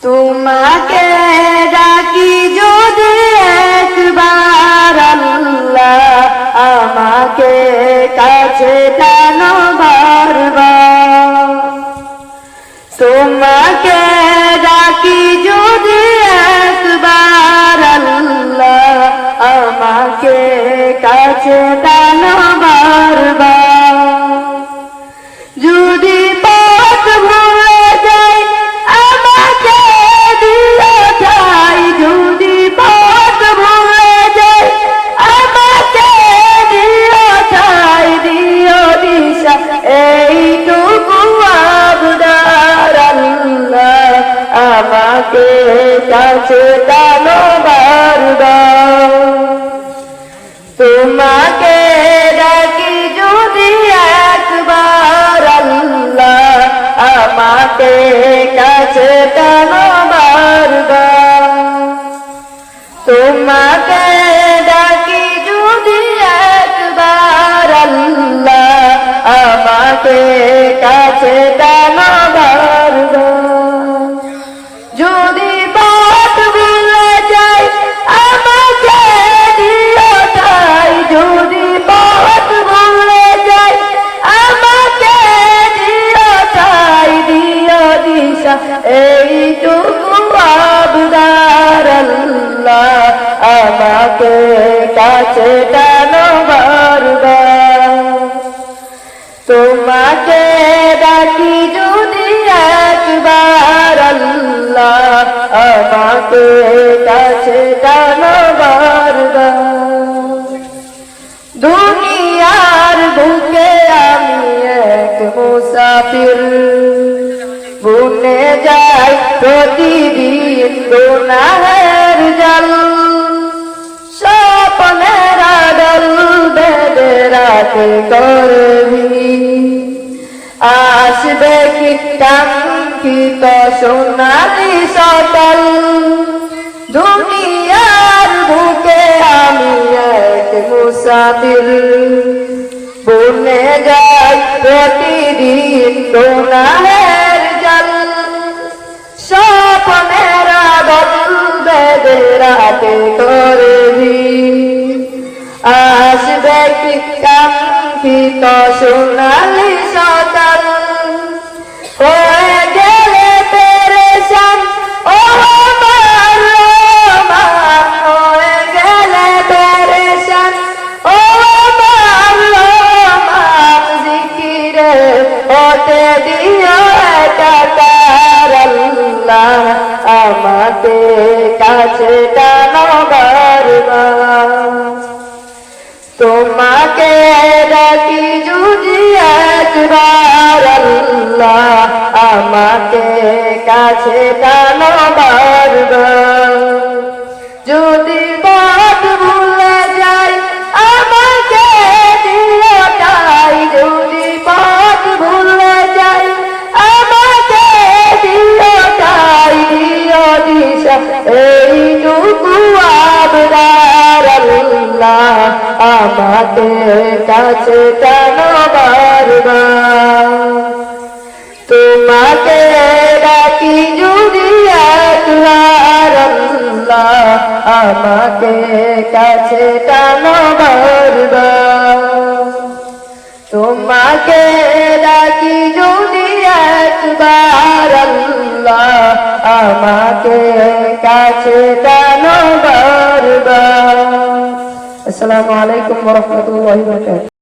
তোমাকে ডাকি যদি একবার আল্লাহ, আমাকে কাছে টানো বারবার। তোমাকে ডাকি যদি একবার আল্লাহ, আমাকে কাছে টানো বারবার। যদি পথ ভুলে যাই আমাকে দিও ঠাই, যদি পথ ভুলে যাই আমাকে দিও ঠাই, দিও দিশা এইটুকু আবদার আল্লাহ, আমাকে কাছে টানো বারবার। তোমাকে ডাকি যদি একবার আল্লাহ, আমাকে কাছে টানো বারবার। তোমাকে ডাকি যদি একবার আল্লাহ, আমাকে কাছে টানো বারবার। যদি পথ ভুলে যাই আমাকে দিও ঠাই, যদি পথ ভুলে যাই আমাকে দিও ঠাই, দিও দিশা এইটুকু আবদার আল্লাহ, আমাকে কাছে টানো বারবার। তোমাকে ডাকি যদি একবার আল্লাহ, আমাকে কাছে টানো বারবার। দুনিয়ার বুকে আমি এক মুসাফির, বুনে যাই প্রতিদিন গুনাহের জাল। স্বপ্নের আড়াল বেঁধে রাতে করবি, আসবে কি কাঙ্ক্ষিত সোনালি সকাল। দুনিয়ার বুকে আমি এক মুসাফির, বুনে যাই প্রতিদিন গুনাহের জাল। স্বপ্নের আড়াল বেঁধে রাতে করবি, আসবে কি কাঙ্ক্ষিত সোনালি সকাল। হয়ে গেলে পেরেশান ও আমার রহমান, হয়ে গেলে পেরেশান ও আমার রহমান। জিকিরে হতে দিও একাকার আল্লাহ, আমাকে কাছে টানো বারবার। তোমাকে ডাকি যদি একবার আল্লাহ, আমাকে কাছে টানো বারবার। যদি পথ ভুলে যাই আমাকে দিও ঠাই, যদি পথ ভুলে যাই আমাকে দিও ঠাই, দিও দিশা এইটুকু আবদার আল্লাহ, আমাকে কাছে টানো বারবার। তোমাকে ডাকি যদি একবার আল্লাহ, আমাকে কাছে টানো বারবার। তোমাকে ডাকি যদি একবার আল্লাহ, আমাকে কাছে টানো বারবার। আসসালামু আলাইকুম ওয়া রাহমাতুল্লাহি ওয়া বারাকাতুহু।